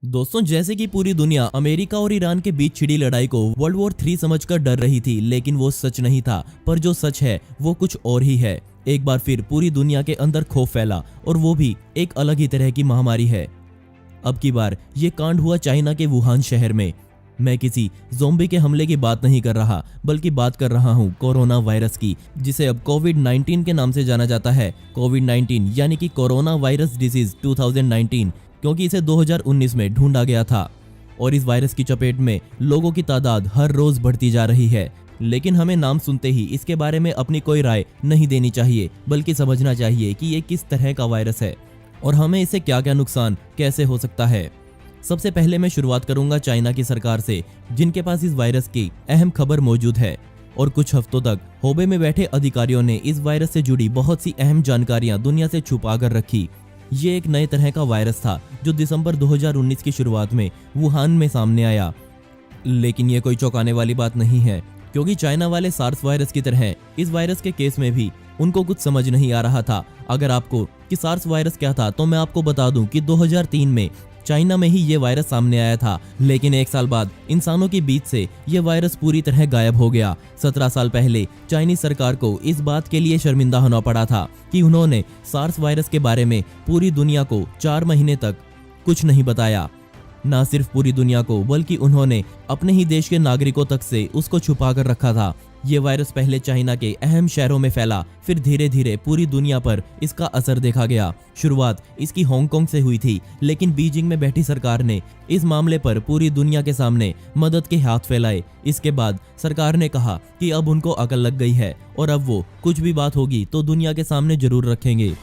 दोस्तों, जैसे कि पूरी दुनिया अमेरिका और ईरान के बीच छिड़ी लड़ाई को वर्ल्ड वॉर 3 समझकर डर रही थी, लेकिन वो सच नहीं था। पर जो सच है वो कुछ और ही है। एक बार फिर पूरी दुनिया के अंदर खौफ फैला, और वो भी एक अलग ही तरह की महामारी है। अब की बार ये कांड हुआ चाइना के वुहान शहर में। मैं किसी ज़ोंबी के हमले की बात नहीं कर रहा, बल्कि बात कर रहा हूँ कोरोना वायरस की, जिसे अब कोविड-19 के नाम से जाना जाता है। कोविड-19 यानी कि कोरोना वायरस डिसीज 2019, क्योंकि इसे 2019 में ढूंढा गया था। और इस वायरस की चपेट में लोगों की तादाद हर रोज बढ़ती जा रही है। लेकिन हमें नाम सुनते ही इसके बारे में अपनी कोई राय नहीं देनी चाहिए, बल्कि समझना चाहिए कि ये किस तरह का वायरस है और हमें इससे क्या क्या नुकसान कैसे हो सकता है। सबसे पहले मैं शुरुआत करूंगा चाइना की सरकार से, जिनके पास इस वायरस की अहम खबर मौजूद है। और कुछ हफ्तों तक होबे में बैठे अधिकारियों ने इस वायरस से जुड़ी बहुत सी अहम जानकारियां दुनिया से छुपा कर रखी। ये एक नए तरह का वायरस था जो दिसंबर 2019 की शुरुआत में वुहान में सामने आया। लेकिन ये कोई चौंकाने वाली बात नहीं है, क्योंकि चाइना वाले सार्स वायरस की तरह इस वायरस के केस में भी उनको कुछ समझ नहीं आ रहा था। अगर आपको कि सार्स वायरस क्या था, तो मैं आपको बता दूं कि 2003 में चाइना में ही ये वायरस सामने आया था। लेकिन एक साल बाद इंसानों के बीच से ये वायरस पूरी तरह गायब हो गया। 17 साल पहले चाइनीज सरकार को इस बात के लिए शर्मिंदा होना पड़ा था कि उन्होंने सार्स वायरस के बारे में पूरी दुनिया को 4 महीने तक कुछ नहीं बताया। ना सिर्फ पूरी दुनिया को, बल्कि उन्होंने अपने ही देश के नागरिकों तक से उसको छुपा कर रखा था। ये वायरस पहले चाइना के अहम शहरों में फैला, फिर धीरे धीरे पूरी दुनिया पर इसका असर देखा गया। शुरुआत इसकी हांगकांग से हुई थी, लेकिन बीजिंग में बैठी सरकार ने इस मामले पर पूरी दुनिया के सामने मदद के हाथ फैलाए। इसके बाद सरकार ने कहा कि अब उनको अकल लग गई है और अब वो कुछ भी बात होगी तो दुनिया के सामने जरूर रखेंगे।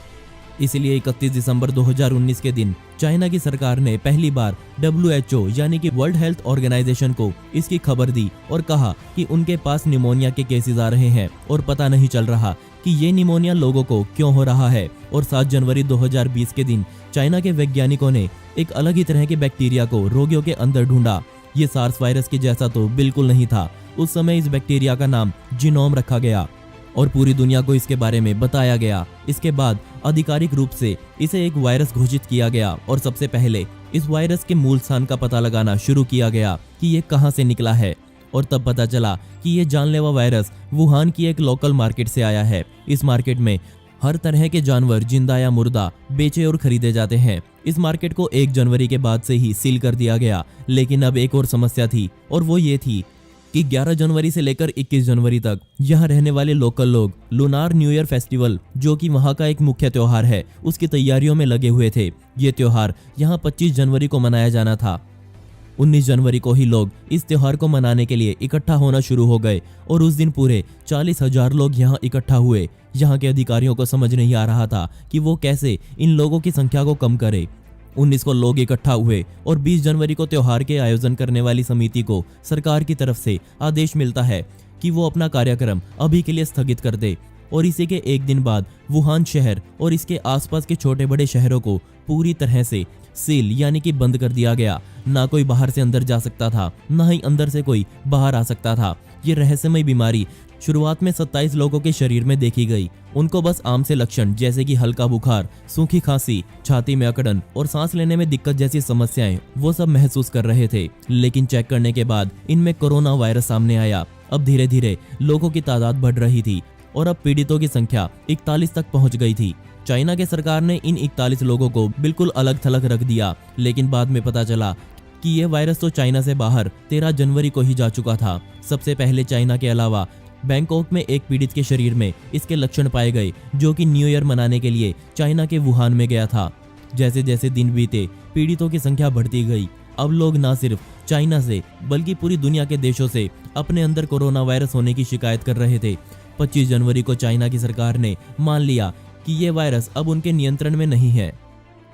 इसलिए 31 दिसंबर 2019 के दिन चाइना की सरकार ने पहली बार WHO यानी कि वर्ल्ड हेल्थ ऑर्गेनाइजेशन को इसकी खबर दी और कहा कि उनके पास निमोनिया के केसेस आ रहे हैं और पता नहीं चल रहा कि ये निमोनिया लोगों को क्यों हो रहा है। और 7 जनवरी 2020 के दिन चाइना के वैज्ञानिकों ने एक अलग ही तरह के बैक्टीरिया को रोगियों के अंदर ढूंढा। ये सार्स वायरस के जैसा तो बिल्कुल नहीं था। उस समय इस बैक्टीरिया का नाम जीनोम रखा गया और पूरी दुनिया को इसके बारे में बताया गया। इसके बाद आधिकारिक रूप से इसे एक वायरस घोषित किया गया और सबसे पहले इस वायरस के मूल स्थान का पता लगाना शुरू किया गया कि ये कहां से निकला है। और तब पता चला कि ये जानलेवा वायरस वुहान की एक लोकल मार्केट से आया है। इस मार्केट में हर तरह के जानवर जिंदा या मुर्दा बेचे और खरीदे जाते हैं। इस मार्केट को 1 जनवरी के बाद से ही सील कर दिया गया। लेकिन अब एक और समस्या थी, और वो ये थी कि 11 जनवरी से लेकर 21 जनवरी तक यहाँ रहने वाले लोकल लोग लूनार न्यू ईयर फेस्टिवल, जो कि वहाँ का एक मुख्य त्योहार है, उसकी तैयारियों में लगे हुए थे। ये त्योहार यहाँ 25 जनवरी को मनाया जाना था। 19 जनवरी को ही लोग इस त्योहार को मनाने के लिए इकट्ठा होना शुरू हो गए और उस दिन पूरे 40,000 लोग यहाँ इकट्ठा हुए। यहाँ के अधिकारियों को समझ नहीं आ रहा था कि वो कैसे इन लोगों की संख्या को कम करे। 19 को लोग इकट्ठा हुए और 20 जनवरी को त्योहार के आयोजन करने वाली समिति को सरकार की तरफ से आदेश मिलता है कि वो अपना कार्यक्रम अभी के लिए स्थगित कर दे। और इसी के एक दिन बाद वुहान शहर और इसके आसपास के छोटे बड़े शहरों को पूरी तरह से सील यानी कि बंद कर दिया गया। ना कोई बाहर से अंदर जा सकता था, ना ही अंदर से कोई बाहर आ सकता था। ये रहस्यमय बीमारी शुरुआत में 27 लोगों के शरीर में देखी गई। उनको बस आम से लक्षण जैसे कि हल्का बुखार, सूखी खांसी, छाती में अकड़न और सांस लेने में दिक्कत जैसी समस्याएं वो सब महसूस कर रहे थे। लेकिन चेक करने के बाद इनमें कोरोना वायरस सामने आया। अब धीरे धीरे लोगों की तादाद बढ़ रही थी और अब पीड़ितों की संख्या 41 तक पहुंच गई थी। चाइना के सरकार ने इन 41 लोगों को बिल्कुल अलग थलग रख दिया, लेकिन बाद में पता चला कि यह वायरस तो चाइना से बाहर 13 जनवरी को ही जा चुका था। सबसे पहले चाइना के अलावा बैंकॉक में एक पीड़ित के शरीर में इसके लक्षण पाए गए, जो कि न्यू ईयर मनाने के लिए चाइना के वुहान में गया था। जैसे जैसे दिन बीते, पीड़ितों की संख्या बढ़ती गई। अब लोग न सिर्फ चाइना से, बल्कि पूरी दुनिया के देशों से अपने अंदर कोरोना वायरस होने की शिकायत कर रहे थे। 25 जनवरी को चाइना की सरकार ने मान लिया कि ये वायरस अब उनके नियंत्रण में नहीं है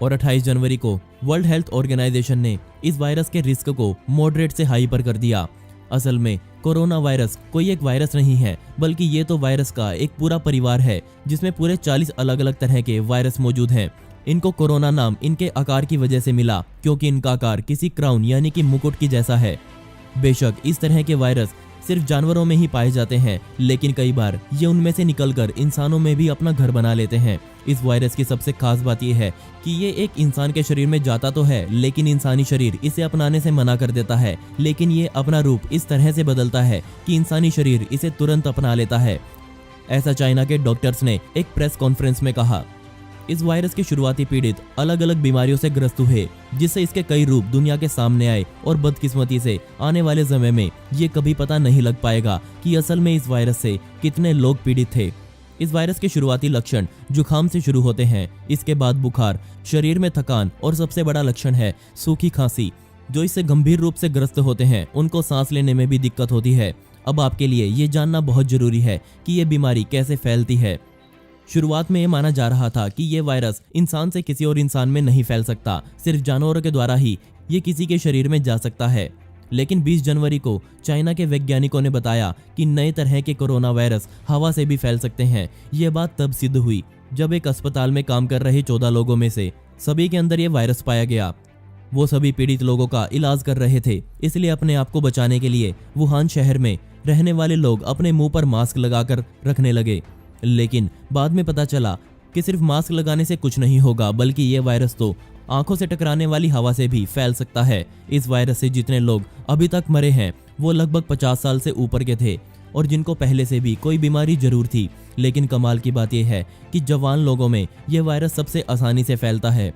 और 28 जनवरी को वर्ल्ड हेल्थ ऑर्गेनाइजेशन ने इस वायरस के रिस्क को मॉडरेट से हाई पर कर दिया। असल में कोरोना वायरस कोई एक वायरस नहीं है, बल्कि ये तो वायरस का एक पूरा परिवार है, जिसमें पूरे 40 अलग अलग तरह के वायरस मौजूद हैं। इनको कोरोना नाम इनके आकार की वजह से मिला, क्योंकि इनका आकार किसी क्राउन यानी कि मुकुट की जैसा है। बेशक इस तरह के वायरस सिर्फ जानवरों में ही पाए जाते हैं, लेकिन कई बार ये उनमें से निकलकर इंसानों में भी अपना घर बना लेते हैं। इस वायरस की सबसे खास बात यह है कि ये एक इंसान के शरीर में जाता तो है, लेकिन इंसानी शरीर इसे अपनाने से मना कर देता है। लेकिन ये अपना रूप इस तरह से बदलता है कि इंसानी शरीर इसे तुरंत अपना लेता है। ऐसा चाइना के डॉक्टर्स ने एक प्रेस कॉन्फ्रेंस में कहा। इस वायरस के शुरुआती पीड़ित अलग अलग बीमारियों से ग्रस्त हुए, जिससे इसके कई रूप दुनिया के सामने आए और बदकिस्मती से आने वाले समय में ये कभी पता नहीं लग पाएगा कि असल में इस वायरस से कितने लोग पीड़ित थे। इस वायरस के शुरुआती लक्षण जुकाम से शुरू होते हैं, इसके बाद बुखार, शरीर में थकान और सबसे बड़ा लक्षण है सूखी खांसी। जो इससे गंभीर रूप से ग्रस्त होते हैं उनको सांस लेने में भी दिक्कत होती है। अब आपके लिए ये जानना बहुत जरूरी है कि ये बीमारी कैसे फैलती है। शुरुआत में ये माना जा रहा था कि ये वायरस इंसान से किसी और इंसान में नहीं फैल सकता, सिर्फ जानवरों के द्वारा ही ये किसी के शरीर में जा सकता है। लेकिन 20 जनवरी को चाइना के वैज्ञानिकों ने बताया कि नए तरह के कोरोना वायरस हवा से भी फैल सकते हैं। ये बात तब सिद्ध हुई जब एक अस्पताल में काम कर रहे 14 लोगों में से सभी के अंदर ये वायरस पाया गया। वो सभी पीड़ित लोगों का इलाज कर रहे थे, इसलिए अपने आप को बचाने के लिए वुहान शहर में रहने वाले लोग अपने मुंह पर मास्क लगाकर रखने लगे। लेकिन बाद में पता चला कि सिर्फ मास्क लगाने से कुछ नहीं होगा, बल्कि ये वायरस तो आंखों से टकराने वाली हवा से भी फैल सकता है। इस वायरस से जितने लोग अभी तक मरे हैं वो लगभग 50 साल से ऊपर के थे और जिनको पहले से भी कोई बीमारी जरूर थी। लेकिन कमाल की बात यह है कि जवान लोगों में यह वायरस सबसे आसानी से फैलता है।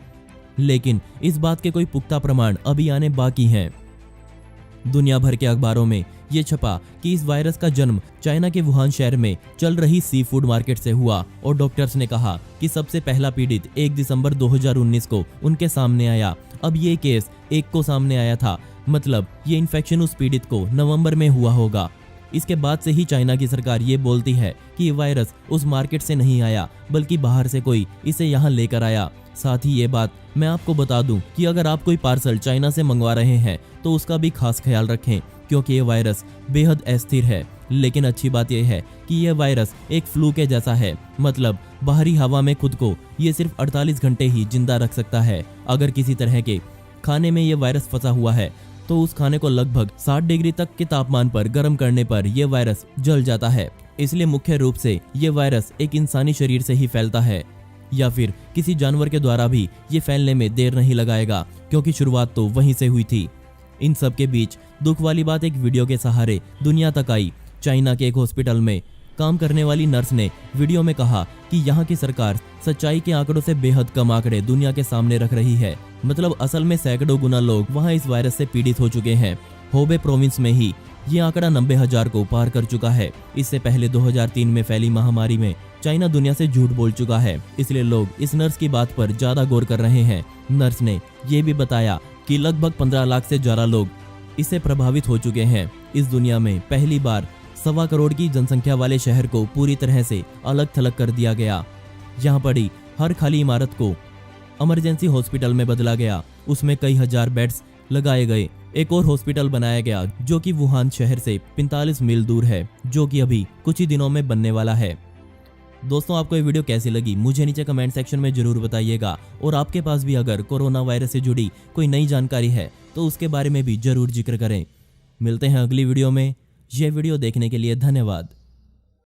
लेकिन इस बात के कोई पुख्ता प्रमाण अभी आने बाकी हैं। दुनिया भर के अखबारों में ये छपा कि इस वायरस का जन्म चाइना के वुहान शहर में चल रही सी फूड मार्केट से हुआ और डॉक्टर्स ने कहा कि सबसे पहला पीड़ित 1 दिसंबर 2019 को उनके सामने आया। अब ये केस 1 को सामने आया था, मतलब ये इन्फेक्शन उस पीड़ित को नवंबर में हुआ होगा। इसके बाद से ही चाइना की सरकार ये बोलती है कि ये वायरस उस मार्केट से नहीं आया, बल्कि बाहर से कोई इसे यहाँ लेकर आया। साथ ही ये बात मैं आपको बता दूं कि अगर आप कोई पार्सल चाइना से मंगवा रहे हैं तो उसका भी खास ख्याल रखें, क्योंकि ये वायरस बेहद अस्थिर है। लेकिन अच्छी बात यह है कि यह वायरस एक फ्लू के जैसा है, मतलब बाहरी हवा में खुद को ये सिर्फ 48 घंटे ही जिंदा रख सकता है। अगर किसी तरह के खाने में ये वायरस फंसा हुआ है तो उस खाने को लगभग 60 डिग्री तक के तापमान पर गर्म करने पर यह वायरस जल जाता है। इसलिए मुख्य रूप से ये वायरस एक इंसानी शरीर से ही फैलता है या फिर किसी जानवर के द्वारा भी ये फैलने में देर नहीं लगाएगा, क्योंकि शुरुआत तो वहीं से हुई थी। इन सब के बीच दुख वाली बात एक वीडियो के सहारे दुनिया तक आई। चाइना के एक हॉस्पिटल में काम करने वाली नर्स ने वीडियो में कहा कि यहाँ की सरकार सच्चाई के आंकड़ों से बेहद कम आंकड़े दुनिया के सामने रख रही है। मतलब असल में सैकड़ों गुना लोग वहाँ इस वायरस से पीड़ित हो चुके हैं। होबे प्रोविंस में ही ये आंकड़ा 90,000 को पार कर चुका है। इससे पहले 2003 में फैली महामारी में चाइना दुनिया से झूठ बोल चुका है, इसलिए लोग इस नर्स की बात पर ज्यादा गौर कर रहे हैं। नर्स ने ये भी बताया कि लगभग 15 लाख से ज्यादा लोग इससे प्रभावित हो चुके हैं। इस दुनिया में पहली बार 1.25 करोड़ की जनसंख्या वाले शहर को पूरी तरह से अलग थलग कर दिया गया। यहाँ पड़ी हर खाली इमारत को इमरजेंसी हॉस्पिटल में बदला गया, उसमें कई हजार बेड्स लगाए गए। एक और हॉस्पिटल बनाया गया जो कि वुहान शहर से 45 मील दूर है, जो कि अभी कुछ ही दिनों में बनने वाला है। दोस्तों, आपको ये वीडियो कैसी लगी मुझे नीचे कमेंट सेक्शन में जरूर बताइएगा, और आपके पास भी अगर कोरोना वायरस से जुड़ी कोई नई जानकारी है तो उसके बारे में भी जरूर जिक्र करें। मिलते हैं अगली वीडियो में। यह वीडियो देखने के लिए धन्यवाद।